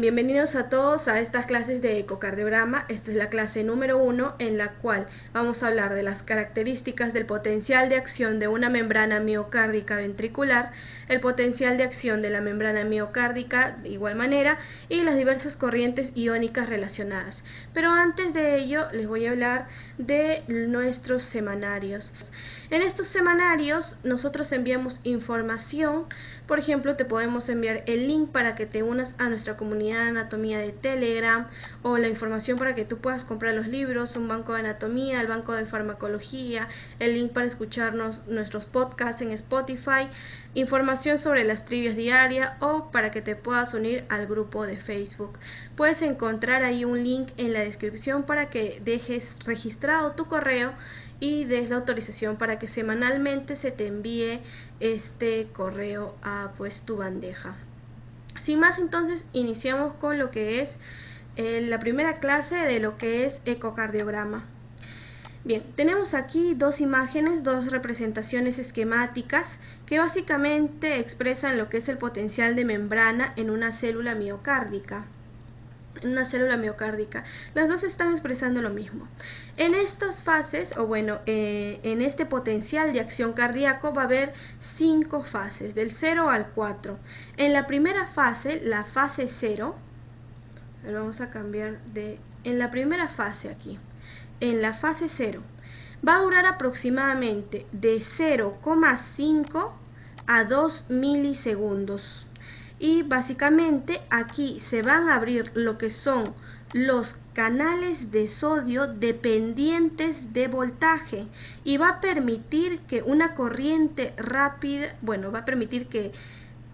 bienvenidos a todos a estas clases de ecocardiograma. Esta es la clase número 1 en la cual vamos a hablar de las características del potencial de acción de una membrana miocárdica ventricular, el potencial de acción de la membrana miocárdica de igual manera y las diversas corrientes iónicas relacionadas. Pero antes de ello les voy a hablar de nuestros semanarios. En estos semanarios nosotros enviamos información. Por ejemplo, te podemos enviar el link para que te unas a nuestra comunidad de anatomía de Telegram, o la información para que tú puedas comprar los libros, un banco de anatomía, el banco de farmacología, el link para escucharnos nuestros podcasts en Spotify, información sobre las trivias diarias o para que te puedas unir al grupo de Facebook. Puedes encontrar ahí un link en la descripción para que dejes registrado tu correo y des la autorización para que semanalmente se te envíe este correo a tu bandeja. Sin más, entonces iniciamos con lo que es la primera clase de lo que es ecocardiograma. Bien, tenemos aquí dos imágenes, dos representaciones esquemáticas que básicamente expresan lo que es el potencial de membrana en una célula miocárdica. Las dos están expresando lo mismo. En estas fases, en este potencial de acción cardíaco va a haber 5 fases, del 0 al 4. En la primera fase, la fase 0, vamos a cambiar de... En la primera fase aquí, en la fase 0, va a durar aproximadamente de 0,5 a 2 milisegundos. Y básicamente aquí se van a abrir lo que son los canales de sodio dependientes de voltaje y va a permitir que una corriente rápida, va a permitir que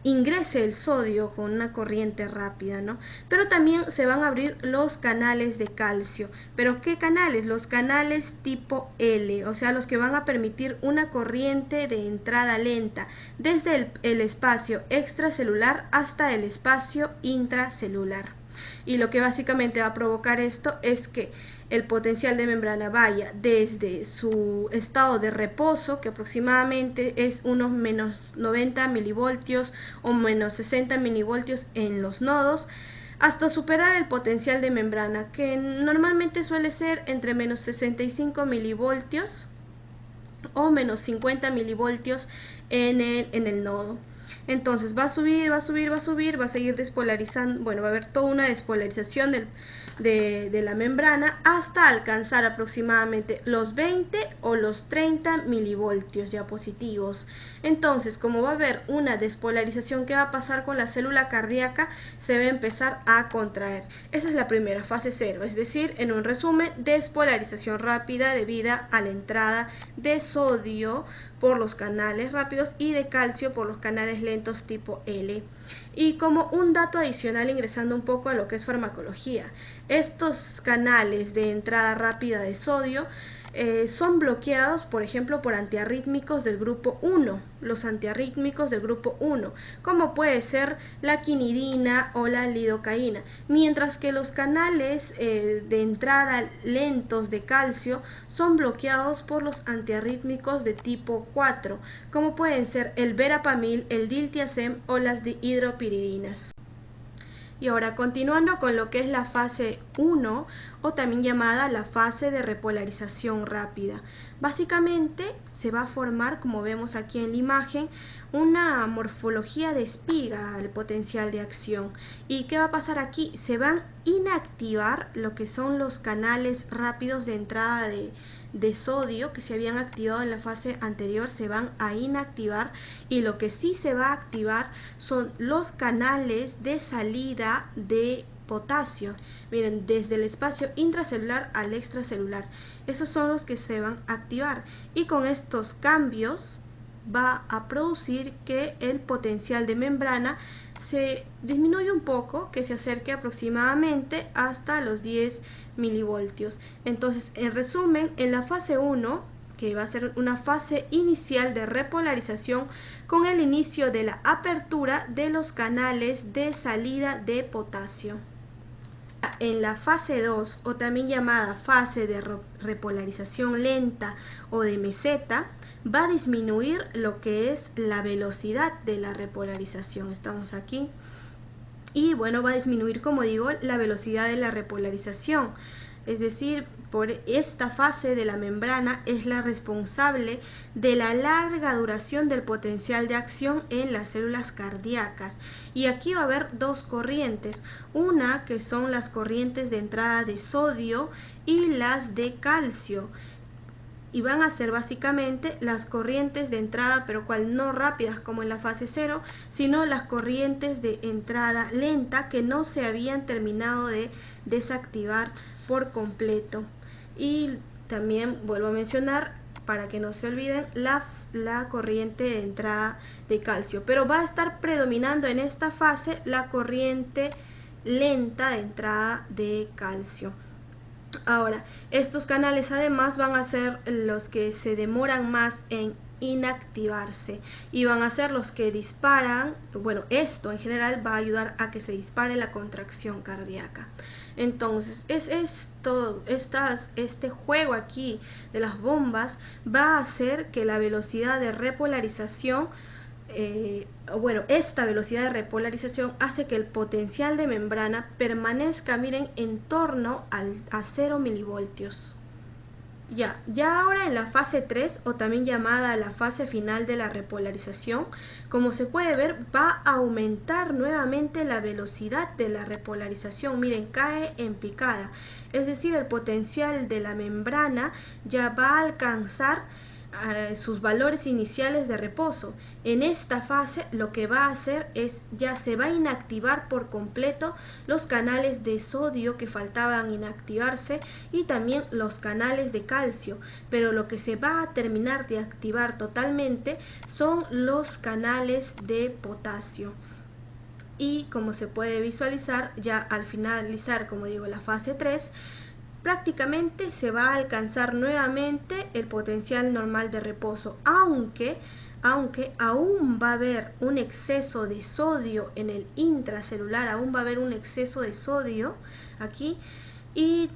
ingrese el sodio con una corriente rápida, ¿no? Pero también se van a abrir los canales de calcio. ¿Pero qué canales? Los canales tipo L, o sea, los que van a permitir una corriente de entrada lenta desde el espacio extracelular hasta el espacio intracelular. Y lo que básicamente va a provocar esto es que el potencial de membrana vaya desde su estado de reposo, que aproximadamente es unos menos 90 milivoltios o menos 60 milivoltios en los nodos, hasta superar el potencial de membrana, que normalmente suele ser entre menos 65 milivoltios o menos 50 milivoltios en el nodo. Entonces va a subir, va a subir, va a subir, va a seguir despolarizando, va a haber toda una despolarización de la membrana hasta alcanzar aproximadamente los 20 o los 30 milivoltios ya positivos. Entonces, como va a haber una despolarización, ¿qué va a pasar con la célula cardíaca? Se va a empezar a contraer. Esa es la primera, fase 0, es decir, en un resumen, despolarización rápida debido a la entrada de sodio por los canales rápidos y de calcio por los canales lentos tipo L. Y como un dato adicional, ingresando un poco a lo que es farmacología, estos canales de entrada rápida de sodio son bloqueados, por ejemplo, por antiarrítmicos del grupo 1, los antiarrítmicos del grupo 1, como puede ser la quinidina o la lidocaína, mientras que los canales de entrada lentos de calcio son bloqueados por los antiarrítmicos de tipo 4, como pueden ser el verapamil, el diltiazem o las dihidropiridinas. Y ahora continuando con lo que es la fase 1 o también llamada la fase de repolarización rápida. Básicamente se va a formar, como vemos aquí en la imagen, una morfología de espiga al potencial de acción. ¿Y qué va a pasar aquí? Se van a inactivar lo que son los canales rápidos de entrada de sodio que se habían activado en la fase anterior, se van a inactivar, y lo que sí se va a activar son los canales de salida de potasio. Miren, desde el espacio intracelular al extracelular, esos son los que se van a activar, y con estos cambios va a producir que el potencial de membrana se disminuye un poco, que se acerque aproximadamente hasta los 10 milivoltios. Entonces, en resumen, en la fase 1, que va a ser una fase inicial de repolarización con el inicio de la apertura de los canales de salida de potasio. En la fase 2, o también llamada fase de repolarización lenta o de meseta, va a disminuir lo que es la velocidad de la repolarización. Estamos aquí. y bueno, va a disminuir, como digo, la velocidad de la repolarización. Es decir, por esta fase de la membrana es la responsable de la larga duración del potencial de acción en las células cardíacas. Y aquí va a haber dos corrientes, una que son las corrientes de entrada de sodio y las de calcio, y van a ser básicamente las corrientes de entrada, pero cual no rápidas como en la fase 0, sino las corrientes de entrada lenta que no se habían terminado de desactivar por completo. Y también vuelvo a mencionar, para que no se olviden, la corriente de entrada de calcio, pero va a estar predominando en esta fase la corriente lenta de entrada de calcio. Ahora, estos canales además van a ser los que se demoran más en inactivarse y van a ser los que disparan, bueno, esto en general va a ayudar a que se dispare la contracción cardíaca. Entonces, este juego aquí de las bombas va a hacer que la velocidad de repolarización esta velocidad de repolarización hace que el potencial de membrana permanezca, miren, en torno a 0 milivoltios. Ya ahora en la fase 3, o también llamada la fase final de la repolarización, como se puede ver, va a aumentar nuevamente la velocidad de la repolarización. Miren, cae en picada. Es decir, el potencial de la membrana ya va a alcanzar sus valores iniciales de reposo. En esta fase lo que va a hacer es, ya se va a inactivar por completo los canales de sodio que faltaban inactivarse y también los canales de calcio, pero lo que se va a terminar de activar totalmente son los canales de potasio. Y como se puede visualizar, ya al finalizar, como digo, la fase 3, prácticamente se va a alcanzar nuevamente el potencial normal de reposo, aunque aún va a haber un exceso de sodio en el intracelular, aún va a haber un exceso de sodio aquí, y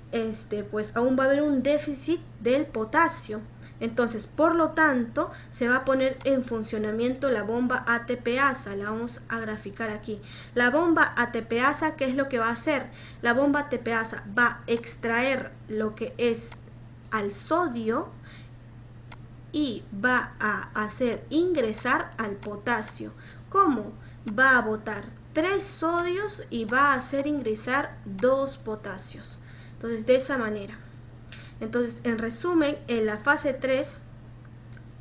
pues aún va a haber un déficit del potasio. Entonces, por lo tanto, se va a poner en funcionamiento la bomba ATPasa. La vamos a graficar aquí. La bomba ATPasa, ¿qué es lo que va a hacer? La bomba ATPasa va a extraer lo que es al sodio y va a hacer ingresar al potasio. ¿Cómo? Va a botar 3 sodios y va a hacer ingresar 2 potasios. Entonces, de esa manera. Entonces, en resumen, en la fase 3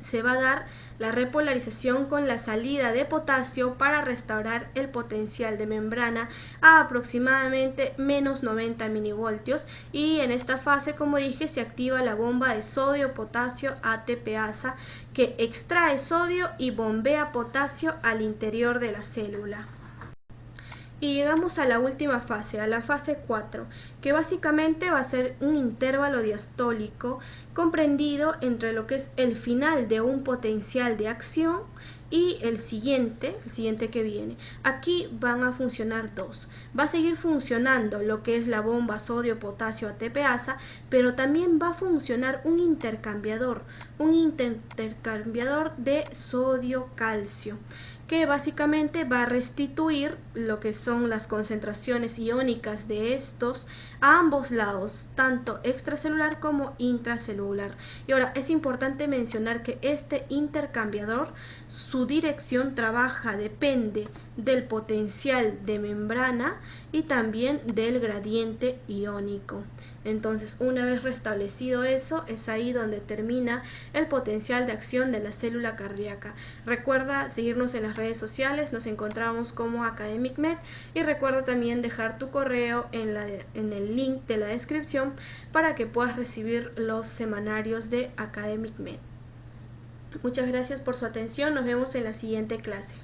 se va a dar la repolarización con la salida de potasio para restaurar el potencial de membrana a aproximadamente menos 90 milivoltios, y en esta fase, como dije, se activa la bomba de sodio-potasio ATPasa, que extrae sodio y bombea potasio al interior de la célula. Y llegamos a la última fase, a la fase 4, que básicamente va a ser un intervalo diastólico comprendido entre lo que es el final de un potencial de acción y el siguiente que viene. Aquí van a funcionar dos. Va a seguir funcionando lo que es la bomba sodio-potasio ATPasa, pero también va a funcionar un intercambiador de sodio-calcio, que básicamente va a restituir lo que son las concentraciones iónicas de estos a ambos lados, tanto extracelular como intracelular. Y ahora es importante mencionar que este intercambiador, su dirección depende del potencial de membrana y también del gradiente iónico. Entonces, una vez restablecido eso, es ahí donde termina el potencial de acción de la célula cardíaca. Recuerda seguirnos en las redes sociales, nos encontramos como AcademicMed, y recuerda también dejar tu correo en el link de la descripción para que puedas recibir los semanarios de AcademicMed. Muchas gracias por su atención, nos vemos en la siguiente clase.